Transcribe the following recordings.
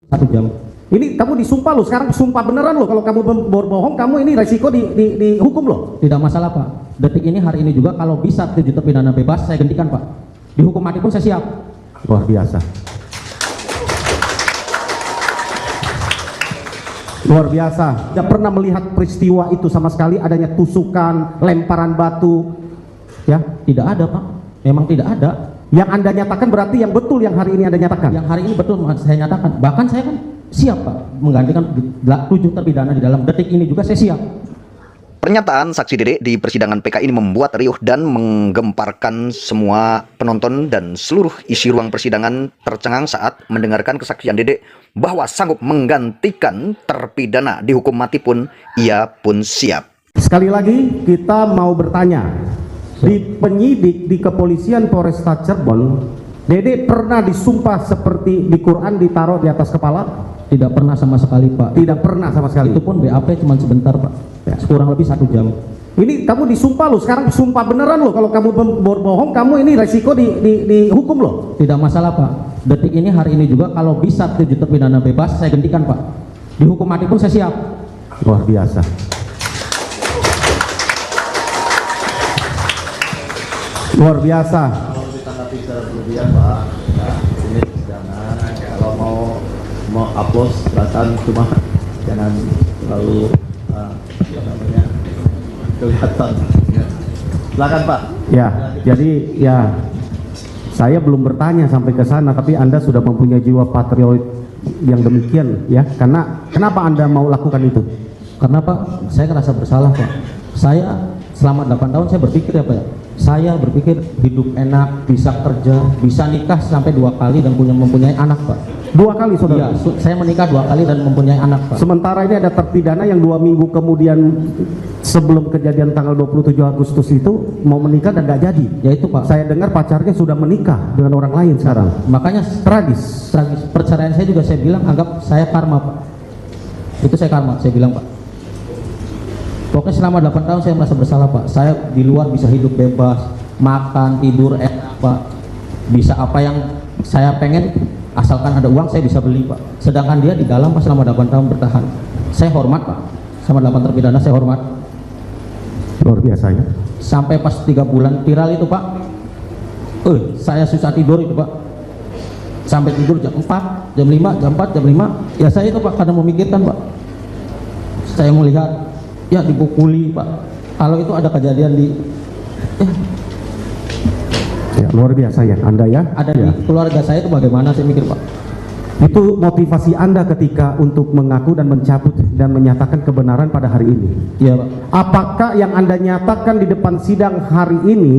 1 jam. Ini kamu disumpah loh, sekarang sumpah beneran loh. Kalau kamu berbohong, kamu ini resiko dihukum loh. Tidak masalah Pak. Detik ini hari ini juga kalau bisa 7 terpidana bebas saya gantikan Pak. Dihukum mati pun saya siap. Luar biasa. Luar biasa. Tidak pernah melihat peristiwa itu sama sekali, adanya tusukan, lemparan batu. Ya, Tidak ada Pak. Memang tidak ada. yang Anda nyatakan berarti yang betul yang hari ini Anda nyatakan. Yang hari ini betul saya nyatakan. Bahkan saya kan siap Pak menggantikan 7 terpidana di dalam detik ini juga saya siap. Pernyataan saksi Dede di persidangan PK ini membuat riuh dan menggemparkan semua penonton dan seluruh isi ruang persidangan tercengang saat mendengarkan kesaksian Dede bahwa sanggup menggantikan terpidana dihukum mati pun ia pun siap. Sekali lagi kita mau bertanya, di penyidik di kepolisian Polresta Cirebon, Dede pernah disumpah seperti di Quran ditaruh di atas kepala? Tidak pernah sama sekali Pak. Tidak pernah sama sekali. Itu pun BAP cuma sebentar Pak. Ya. Kurang lebih 1 jam. Ini kamu disumpah loh, sekarang sumpah beneran loh. Kalau kamu berbohong, kamu ini resiko dihukum loh. Tidak masalah Pak. Detik ini hari ini juga kalau bisa 7 terpidana bebas saya gantikan Pak. Dihukum mati pun saya siap. Luar biasa. Luar biasa. Kalau ditanggapi secara berlebihan Pak, ya, ini persidangan. Kalau mau upload silakan, cuma jangan terlalu kelihatan. Silakan Pak. Ya, jadi ya saya belum bertanya sampai ke sana, tapi Anda sudah mempunyai jiwa patriot yang demikian ya. Karena kenapa Anda mau lakukan itu? Karena Pak, saya ngerasa bersalah Pak. Saya selama 8 tahun saya berpikir ya Pak ya. Saya berpikir hidup enak, bisa kerja, bisa nikah sampai 2 kali dan mempunyai anak Pak. 2 kali saudara? Iya, saya menikah 2 kali dan mempunyai anak Pak. Sementara ini ada terpidana yang 2 minggu kemudian sebelum kejadian tanggal 27 Agustus itu mau menikah dan gak jadi. Ya itu Pak. Saya dengar pacarnya sudah menikah dengan orang lain sekarang. Makanya Tragis. perceraian saya juga saya bilang anggap saya karma Pak. Itu saya karma, saya bilang Pak. Pokoknya selama 8 tahun saya merasa bersalah Pak. Saya di luar bisa hidup bebas, makan, tidur enak Pak. Bisa apa yang saya pengen, asalkan ada uang saya bisa beli Pak. Sedangkan dia di dalam Pak selama 8 tahun bertahan. Saya hormat Pak. Sama 8 terpidana saya hormat. Luar biasa ya. Sampai pas 3 bulan viral itu Pak. Saya susah tidur itu Pak. Sampai tidur jam 4, jam 5, jam 4, jam 5. Ya saya itu Pak karena memikirkan Pak. Saya melihat ya dipukuli Pak. Kalau itu ada kejadian di Ya, luar biasa ya Anda ya. ada ya. di keluarga saya itu bagaimana saya mikir Pak. Itu motivasi Anda ketika untuk mengaku dan mencabut dan menyatakan kebenaran pada hari ini. Iya Pak. Apakah yang Anda nyatakan di depan sidang hari ini,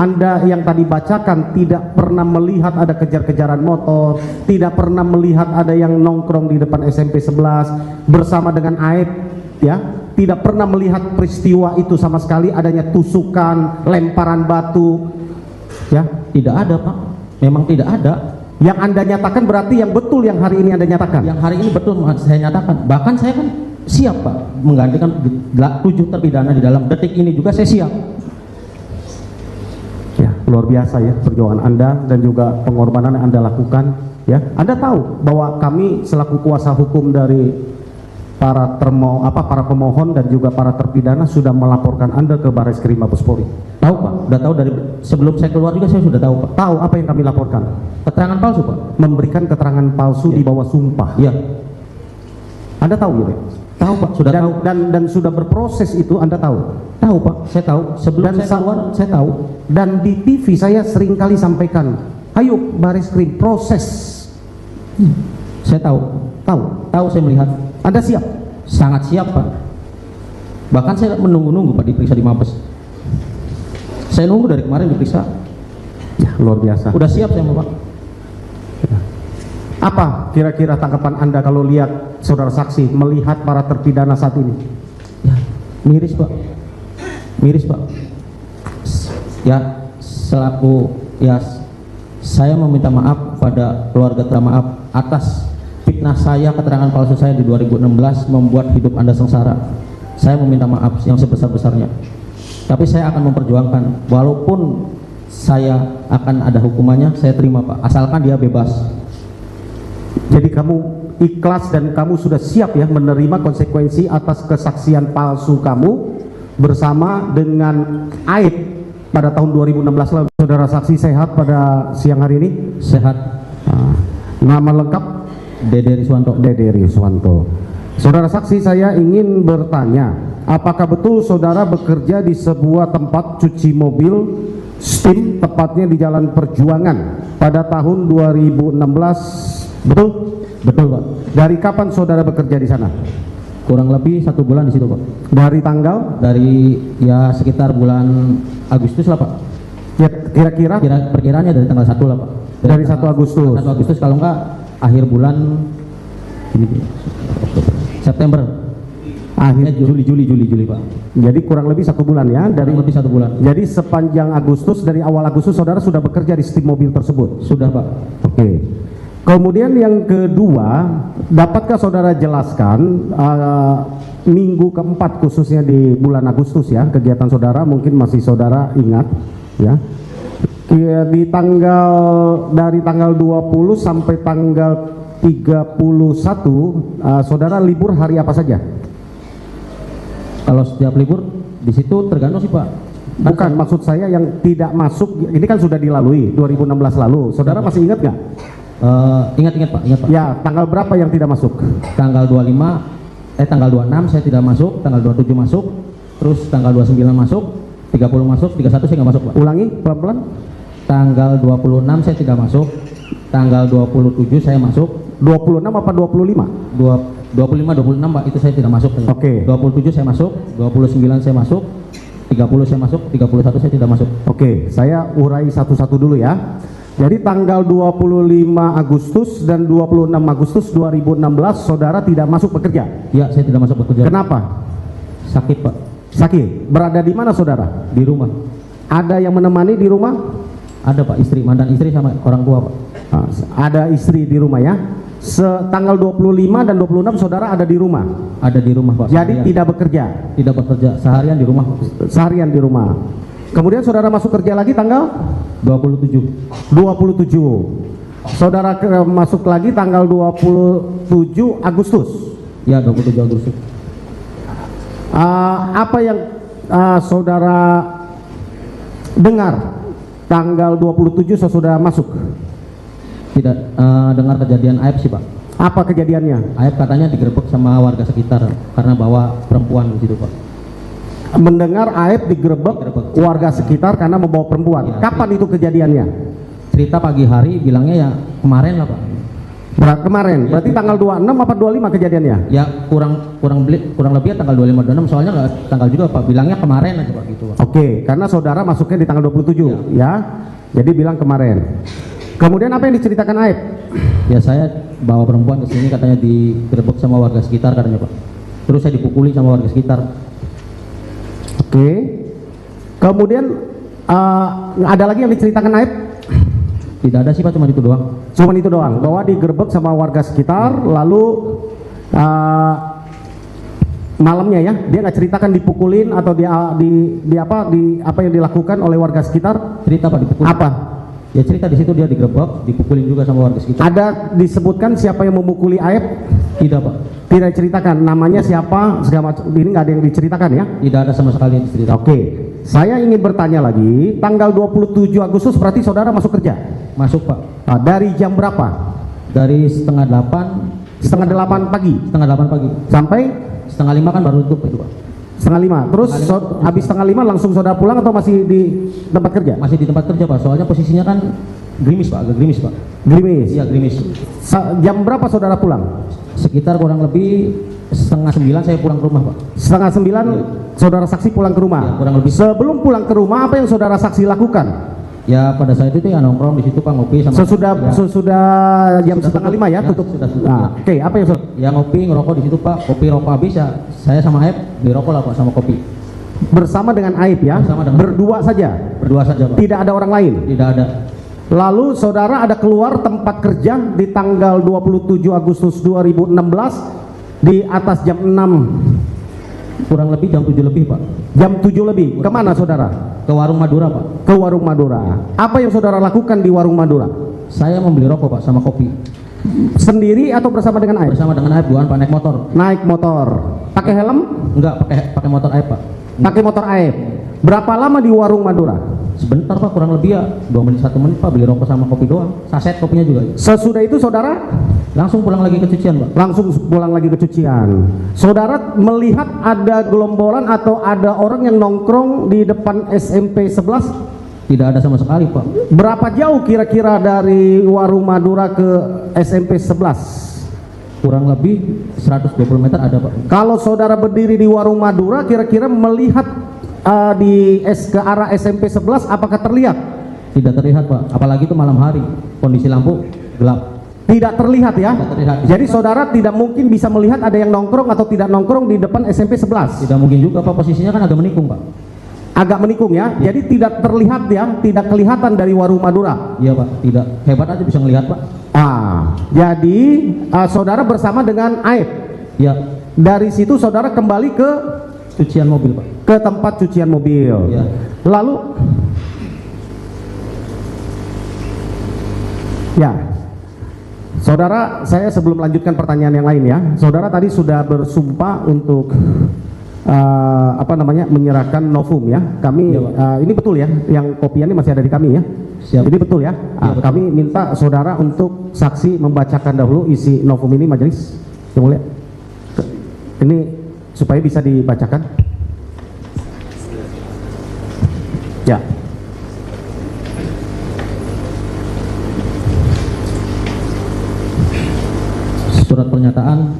Anda yang tadi bacakan tidak pernah melihat ada kejar-kejaran motor, tidak pernah melihat ada yang nongkrong di depan SMP 11 bersama dengan Aib, ya? Tidak pernah melihat peristiwa itu sama sekali, adanya tusukan, lemparan batu, ya? Tidak ada Pak. Memang tidak ada. Yang Anda nyatakan berarti yang betul yang hari ini Anda nyatakan. Yang hari ini betul saya nyatakan. Bahkan saya kan siap Pak menggantikan 7 terpidana di dalam detik ini juga saya siap. Ya, luar biasa ya perjuangan Anda dan juga pengorbanan yang Anda lakukan. Ya, Anda tahu bahwa kami selaku kuasa hukum dari para pemohon dan juga para terpidana sudah melaporkan Anda ke Barreskrim Mabes Polri. Tahu Pak, udah tahu dari sebelum saya keluar juga saya sudah tahu Pak. Tahu apa yang kami laporkan? Keterangan palsu Pak. Memberikan keterangan palsu di bawah sumpah. Iya. Anda tahu gitu? Tahu Pak, sudah tahu. Dan sudah berproses itu Anda tahu? Tahu Pak, saya tahu. Sebelum Dan saya keluar saya tahu. Dan di TV saya sering kali sampaikan, ayo Barreskrim proses. Saya tahu. Tahu saya melihat. Anda siap? Sangat siap Pak. Bahkan saya menunggu-nunggu Pak diperiksa di Mabes. Saya nunggu dari kemarin diperiksa. Ya, luar biasa. Udah siap saya Pak. Apa kira-kira tanggapan Anda kalau lihat saudara saksi melihat para terpidana saat ini? Ya, miris Pak. Miris Pak. Ya, selaku ya saya meminta maaf pada keluarga termaaf atas fitnah saya, keterangan palsu saya di 2016 membuat hidup Anda sengsara. Saya meminta maaf yang sebesar-besarnya. Tapi saya akan memperjuangkan, walaupun saya akan ada hukumannya, saya terima Pak, asalkan dia bebas. Jadi kamu ikhlas dan kamu sudah siap ya menerima konsekuensi atas kesaksian palsu kamu bersama dengan Aib pada tahun 2016 lalu. Saudara saksi sehat pada siang hari ini? Sehat. Nama lengkap? Dede Riswanto. Dede Riswanto. Saudara saksi, saya ingin bertanya, apakah betul saudara bekerja di sebuah tempat cuci mobil Steam, tepatnya di Jalan Perjuangan pada tahun 2016? Betul? Betul Pak. Dari kapan saudara bekerja di sana? Kurang lebih 1 bulan di situ Pak. Dari tanggal? Dari ya sekitar bulan Agustus lah Pak. Ya, kira-kira? Perkiraannya dari tanggal 1 lah Pak. Dari 1 Agustus. 1 Agustus kalau enggak akhir bulan ini September. Akhir Juli Pak. Jadi kurang lebih 1 bulan ya. Dari Kurang lebih 1 bulan. Jadi sepanjang Agustus, dari awal Agustus saudara sudah bekerja di Steam mobil tersebut? Sudah Pak. Oke. Kemudian yang kedua, dapatkah saudara jelaskan minggu keempat khususnya di bulan Agustus ya, kegiatan saudara mungkin masih saudara ingat ya, di dari tanggal 20 sampai tanggal 31 saudara libur hari apa saja? Kalau setiap libur di situ tergantung sih Pak. Bukan, maksud saya yang tidak masuk, ini kan sudah dilalui 2016 lalu, saudara masih ingat nggak? Ingat Pak. Ya, tanggal berapa yang tidak masuk? Tanggal 26 saya tidak masuk, tanggal 27 masuk, terus tanggal 29 masuk, 30 masuk, 31 saya nggak masuk Pak. Ulangi pelan-pelan. Tanggal 26 saya tidak masuk, tanggal 27 saya masuk. 26 apa 25? 26 Pak, itu saya tidak masuk. Oke. 27 saya masuk, 29 saya masuk, 30 saya masuk, 31 saya tidak masuk. Oke, saya urai satu-satu dulu ya. Jadi tanggal 25 Agustus dan 26 Agustus 2016 saudara tidak masuk bekerja? Ya, saya tidak masuk bekerja. Kenapa? Sakit Pak. Sakit. Berada di mana saudara? Di rumah. Ada yang menemani di rumah? Ada Pak, mantan istri sama orang tua Pak. Ada istri di rumah ya. Tanggal 25 dan 26 saudara ada di rumah? Ada di rumah Pak. Jadi tidak bekerja? Tidak bekerja, seharian di rumah. Seharian di rumah. Kemudian saudara masuk kerja lagi tanggal 27. Saudara masuk lagi tanggal 27 Agustus. Ya, 27 Agustus. Apa yang saudara dengar tanggal 27 saudara masuk? Tidak dengar kejadian Aib sih Pak. Apa kejadiannya? Aib katanya digerebek sama warga sekitar karena bawa perempuan di situ Pak. Mendengar Aib digerebek warga sekitar karena membawa perempuan. Ya, kapan itu kejadiannya? Cerita pagi hari, bilangnya ya kemarin lah Pak. Kemarin, berarti tanggal 26 apa 25 kejadiannya? Ya kurang lebih ya tanggal 25 26, soalnya nggak tanggal juga Pak, bilangnya kemarin aja Pak gitu Pak. Oke, karena saudara masuknya di tanggal 27 ya. Jadi bilang kemarin. Kemudian apa yang diceritakan Aib? Ya saya bawa perempuan ke sini katanya digerebek sama warga sekitar katanya Pak. Terus saya dipukuli sama warga sekitar. Oke. Kemudian ada lagi yang diceritakan Aib? Tidak ada sih Pak, cuma itu doang. Cuma itu doang, bahwa digerebek sama warga sekitar, lalu malamnya ya, dia nggak ceritakan dipukulin atau apa yang dilakukan oleh warga sekitar? Cerita Pak, dipukulin. Apa? Ya cerita di situ dia digerebek, dipukulin juga sama warga sekitar. Ada disebutkan siapa yang memukuli Aib? Tidak Pak. Tidak ceritakan namanya siapa, segala macam. Ini nggak ada yang diceritakan ya? Tidak ada sama sekali yang diceritakan. Oke, saya ingin bertanya lagi, tanggal 27 Agustus berarti saudara masuk kerja? Masuk Pak. Dari jam berapa? Dari setengah 8 pagi? Setengah 8 pagi. Sampai? Setengah 5 kan baru tutup itu Pak. Setengah 5. Terus habis setengah 5 langsung saudara pulang atau masih di tempat kerja? Masih di tempat kerja Pak, soalnya posisinya kan gerimis Pak, agak gerimis Pak. Gerimis? Iya gerimis. Jam berapa saudara pulang? Sekitar kurang lebih setengah 9 saya pulang ke rumah Pak. Setengah 9 saudara saksi pulang ke rumah? Ya, kurang lebih. Sebelum pulang ke rumah apa yang saudara saksi lakukan? Ya pada saat itu ya nongkrong di situ Pak, ngopi sama sesudah jam setengah 5 ya, tutup. Nah, oke, apa yang ya ngopi ngerokok di situ Pak, kopi rokok habis ya saya sama Aib beli rokok lah Pak sama kopi. Bersama dengan Aib ya? Berdua saja? Berdua saja Pak. Tidak ada orang lain? Tidak ada. Lalu saudara ada keluar tempat kerja di tanggal 27 Agustus 2016 di atas jam 6? Kurang lebih jam 7 lebih Pak. Jam 7 lebih? Kemana saudara? Ke warung Madura Pak. Ke warung Madura. Apa yang saudara lakukan di warung Madura? Saya membeli rokok Pak sama kopi. Sendiri atau bersama dengan Aib? Bersama dengan Aib, bukan Pak, naik motor. Naik motor. Pakai helm? Enggak, pakai motor Aib, Pak. Pakai motor Aib. Berapa lama di warung Madura? Sebentar, Pak, kurang lebih ya 2 menit 1 menit, Pak, beli rokok sama kopi doang. Saset kopinya juga. Sesudah itu saudara Langsung pulang lagi ke cucian, Pak. langsung pulang lagi ke cucian. Saudara melihat ada gelombolan atau ada orang yang nongkrong di depan SMP 11? Tidak ada sama sekali, Pak. Berapa jauh kira-kira dari warung Madura ke SMP 11? Kurang lebih 120 meter ada, Pak. Kalau saudara berdiri di warung Madura kira-kira melihat ke arah SMP 11, apakah terlihat? Tidak terlihat, Pak. Apalagi itu malam hari, kondisi lampu gelap. Tidak terlihat ya? Tidak terlihat. Jadi saudara tidak mungkin bisa melihat ada yang nongkrong atau tidak nongkrong di depan SMP 11? Tidak mungkin juga, Pak. Posisinya kan agak menikung, Pak. Agak menikung ya? Jadi tidak terlihat ya? Tidak kelihatan dari warung Madura? Iya, Pak. Tidak. Hebat aja bisa ngelihat, Pak. Jadi saudara bersama dengan Aib. Ya, Dari situ saudara kembali ke cucian mobil, Pak. tempat cucian mobil. Ya. Lalu ya, saudara, saya sebelum melanjutkan pertanyaan yang lain ya, saudara tadi sudah bersumpah untuk menyerahkan novum ya. Kami ini betul ya, yang kopiannya masih ada di kami ya. Siap. Ini betul ya. Betul. Kami minta saudara untuk saksi membacakan dahulu isi novum ini, majelis yang mulia. Ini supaya bisa dibacakan. Ya. Surat pernyataan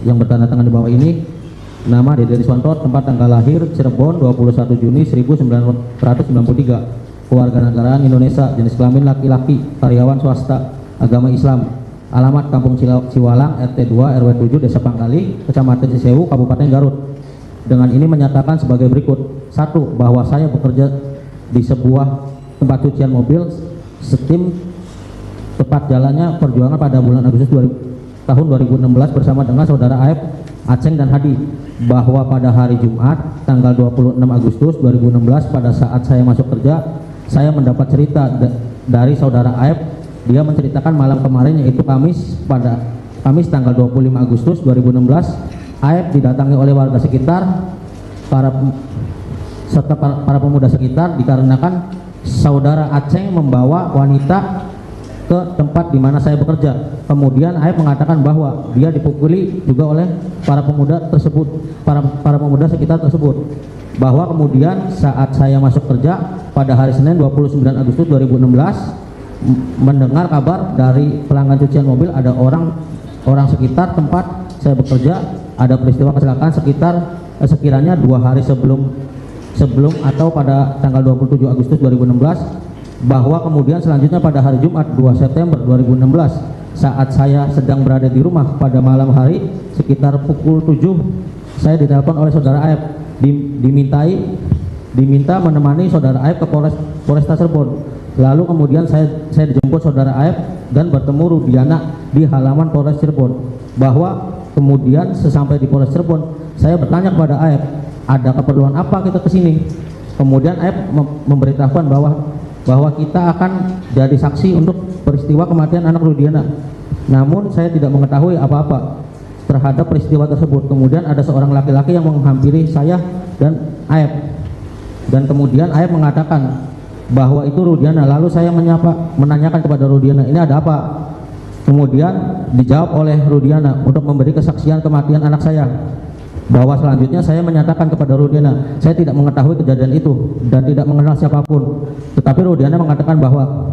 yang bertanda tangan di bawah ini. Nama Dede Riswanto, tempat tanggal lahir Cirebon 21 Juni 1993, kewarganegaraan Indonesia, jenis kelamin laki-laki, karyawan swasta, agama Islam, alamat Kampung Ciwalang, RT 2 RW 7 Desa Pangkali, Kecamatan Cisewu, Kabupaten Garut. Dengan ini menyatakan sebagai berikut: 1. Bahwa saya bekerja di sebuah tempat cucian mobil Steam, tepat jalannya perjuangan pada bulan Agustus tahun 2016 bersama dengan saudara Aib, Aceng dan Hadi, bahwa pada hari Jumat tanggal 26 Agustus 2016 pada saat saya masuk kerja, saya mendapat cerita dari saudara Aib. Dia menceritakan malam kemarin, yaitu Kamis tanggal 25 Agustus 2016, Aib didatangi oleh warga sekitar serta para pemuda sekitar dikarenakan saudara Aceng membawa wanita ke tempat di mana saya bekerja. Kemudian Aib mengatakan bahwa dia dipukuli juga oleh para pemuda tersebut, para pemuda sekitar tersebut. Bahwa kemudian saat saya masuk kerja pada hari Senin 29 Agustus 2016 mendengar kabar dari pelanggan cucian mobil ada orang sekitar tempat saya bekerja ada peristiwa kecelakaan sekiranya 2 hari sebelum atau pada tanggal 27 Agustus 2016. Bahwa kemudian selanjutnya pada hari Jumat 2 September 2016 saat saya sedang berada di rumah pada malam hari sekitar pukul 7, saya ditelepon oleh saudara Aib, diminta menemani saudara Aib ke Polresta Cirebon. Lalu kemudian saya dijemput saudara Aib dan bertemu Rudiana di halaman Polres Cirebon. Bahwa kemudian sesampai di Polres Cirebon, saya bertanya kepada Aib, ada keperluan apa kita kesini? Kemudian Aib memberitahukan bahwa kita akan jadi saksi untuk peristiwa kematian anak Rudiana. Namun saya tidak mengetahui apa-apa terhadap peristiwa tersebut. Kemudian ada seorang laki-laki yang menghampiri saya dan Aib, dan kemudian Aib mengatakan bahwa itu Rudiana. Lalu saya menanyakan kepada Rudiana, ini ada apa? Kemudian dijawab oleh Rudiana untuk memberi kesaksian kematian anak saya. Bahwa selanjutnya saya menyatakan kepada Rudiana, saya tidak mengetahui kejadian itu dan tidak mengenal siapapun. Tetapi Rudiana mengatakan bahwa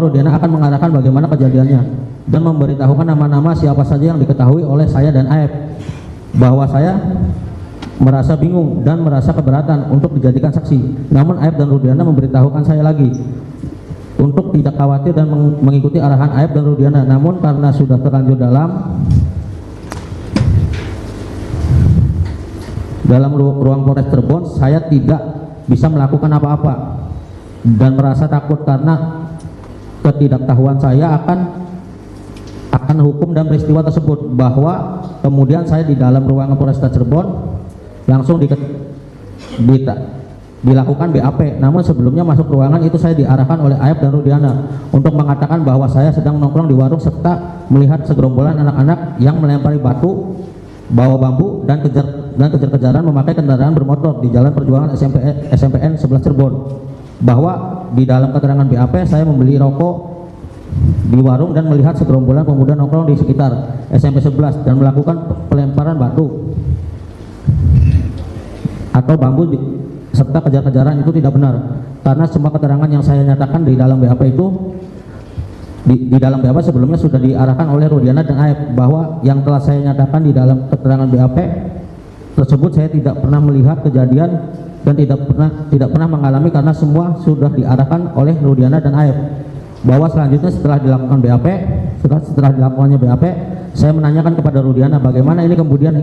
Rudiana akan mengarahkan bagaimana kejadiannya dan memberitahukan nama-nama siapa saja yang diketahui oleh saya dan Aib. Bahwa saya merasa bingung dan merasa keberatan untuk dijadikan saksi. Namun Aib dan Rudiana memberitahukan saya lagi untuk tidak khawatir dan mengikuti arahan Aib dan Rudiana. Namun karena sudah terlanjur dalam ruang Polres Cirebon, saya tidak bisa melakukan apa-apa dan merasa takut karena ketidaktahuan saya akan hukum dan peristiwa tersebut. Bahwa kemudian saya di dalam ruangan Polresta Cirebon langsung dilakukan BAP. Namun sebelumnya masuk ruangan itu saya diarahkan oleh Aep dan Rudiana untuk mengatakan bahwa saya sedang nongkrong di warung serta melihat segerombolan anak-anak yang melempari batu, bawa bambu dan kejar-kejaran memakai kendaraan bermotor di Jalan Perjuangan SMPN 11 Cirebon. Bahwa di dalam keterangan BAP saya membeli rokok di warung dan melihat segerombolan pemuda nongkrong di sekitar SMP 11 dan melakukan pelemparan batu atau bambu serta kejar-kejaran itu tidak benar, karena semua keterangan yang saya nyatakan di dalam BAP itu di dalam BAP sebelumnya sudah diarahkan oleh Rudiana dan Aep, bahwa yang telah saya nyatakan di dalam keterangan BAP tersebut saya tidak pernah melihat kejadian dan tidak pernah mengalami, karena semua sudah diarahkan oleh Rudiana dan Aep. Bahwa selanjutnya setelah dilakukan BAP, setelah dilakukannya BAP, saya menanyakan kepada Rudiana bagaimana ini kemudian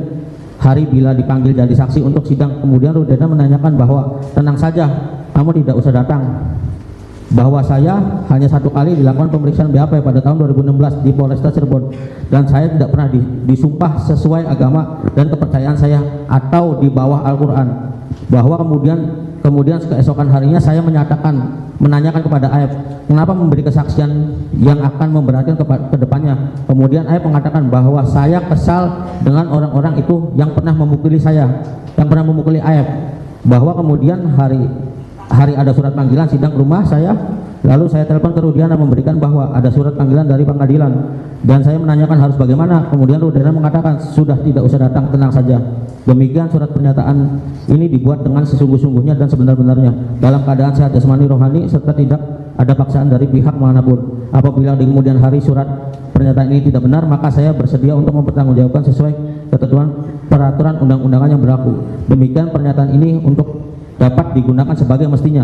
hari bila dipanggil jadi saksi untuk sidang. Kemudian Rudiana menanyakan bahwa tenang saja, kamu tidak usah datang, bahwa saya hanya satu kali dilakukan pemeriksaan BAP pada tahun 2016 di Polresta Cirebon, dan saya tidak pernah disumpah sesuai agama dan kepercayaan saya atau di bawah Al-Quran. Bahwa kemudian keesokan harinya saya menanyakan kepada Aep kenapa memberi kesaksian yang akan memberatkan ke depannya. Kemudian Aep mengatakan bahwa saya kesal dengan orang-orang itu yang pernah memukuli saya, yang pernah memukuli Aep. Bahwa kemudian hari ada surat panggilan sidang ke rumah saya, lalu saya telepon ke Rudiana memberikan bahwa ada surat panggilan dari pengadilan, dan saya menanyakan harus bagaimana. Kemudian Rudiana mengatakan sudah, tidak usah datang, tenang saja. Demikian surat pernyataan ini dibuat dengan sesungguh-sungguhnya dan sebenar-benarnya dalam keadaan sehat jasmani rohani serta tidak ada paksaan dari pihak manapun. Apabila di kemudian hari surat pernyataan ini tidak benar, maka saya bersedia untuk mempertanggungjawabkan sesuai ketentuan peraturan undang-undangan yang berlaku. Demikian pernyataan ini untuk dapat digunakan sebagai mestinya.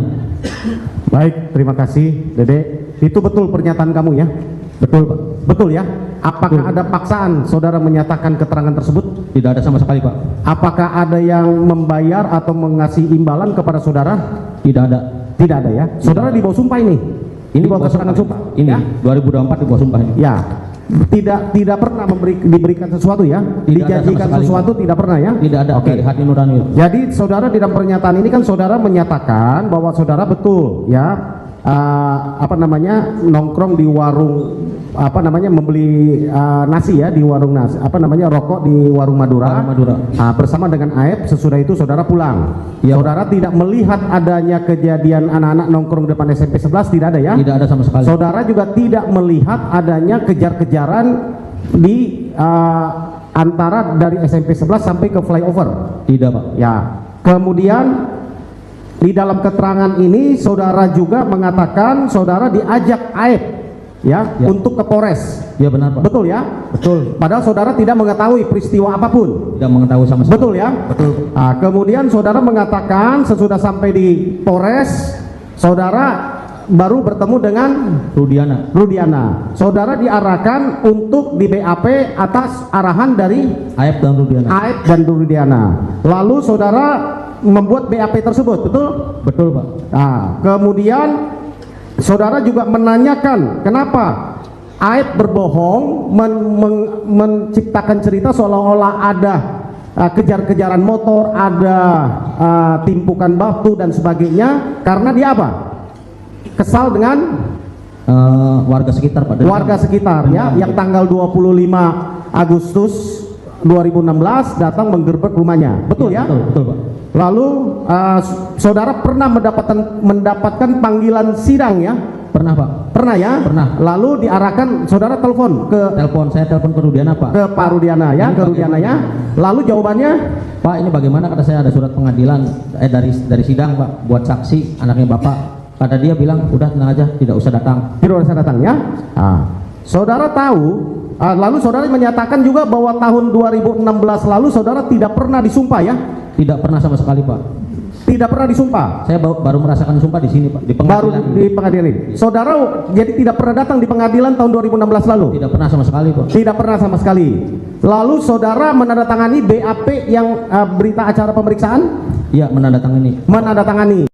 Baik, terima kasih Dede. Itu betul pernyataan kamu ya? Betul, Pak. Betul ya? Apakah Betul. ada paksaan saudara menyatakan keterangan tersebut? Tidak ada sama sekali, Pak. Apakah ada yang membayar atau mengasih imbalan kepada saudara? Tidak ada. Tidak ada ya? Saudara di bawah sumpah ini? Ini di bawah keterangan sumpah? Ini Ya? 2024 di bawah sumpah ini. Ya. Tidak pernah diberikan sesuatu ya? Tidak ada Dijanjikan sama sekali, sesuatu tidak pernah ya? Tidak ada. Oke. Dari hati nurani. Jadi saudara di dalam pernyataan ini kan saudara menyatakan bahwa saudara betul ya nongkrong di warung membeli nasi ya di warung nasi rokok di warung Madura, bersama dengan Aep. Sesudah itu saudara pulang ya. Saudara tidak melihat adanya kejadian anak-anak nongkrong depan SMP 11, tidak ada ya? Tidak ada sama sekali. Saudara juga tidak melihat adanya kejar-kejaran di antara dari SMP 11 sampai ke flyover? Tidak, Pak. Ya. Kemudian di dalam keterangan ini saudara juga mengatakan saudara diajak Aep ya untuk ke Polres. Ya benar, Pak. Betul ya? Betul. Padahal saudara tidak mengetahui peristiwa apapun. Tidak mengetahui sama sekali. Betul ya? Betul. Nah, kemudian saudara mengatakan sesudah sampai di Polres, saudara baru bertemu dengan Rudiana. Saudara diarahkan untuk di BAP atas arahan dari Aep dan Rudiana. Lalu saudara membuat BAP tersebut, betul? Betul, Pak. Nah, kemudian saudara juga menanyakan kenapa Aep berbohong menciptakan cerita seolah-olah ada kejar-kejaran motor, ada timpukan batu dan sebagainya, karena dia apa? Kesal dengan warga sekitar, Pak. Warga sekitar ya, yang tanggal 25 Agustus 2016 datang menggerbek rumahnya. Betul ya? Betul, Pak. Lalu saudara pernah mendapatkan panggilan sidang ya? Pernah, Pak. Pernah ya? Pernah. Lalu diarahkan saudara saya telepon ke Rudiana, Pak. Ke Pak Rudiana ya, ke Rudiana ya. Lalu jawabannya, Pak, ini bagaimana? Kata saya ada surat pengadilan dari sidang, Pak, buat saksi anaknya Bapak. Kata dia bilang udah tenang aja, tidak usah datang. Tidak usah datang ya. Saudara tahu, lalu saudara menyatakan juga bahwa tahun 2016 lalu saudara tidak pernah disumpah ya? Tidak pernah sama sekali, Pak. Tidak pernah disumpah. Saya baru merasakan sumpah di sini, Pak, di pengadilan. Baru di pengadilan. Saudara jadi tidak pernah datang di pengadilan tahun 2016 lalu? Tidak pernah sama sekali, Pak. Tidak pernah sama sekali. Lalu saudara menandatangani BAP yang berita acara pemeriksaan? Iya, menandatangani.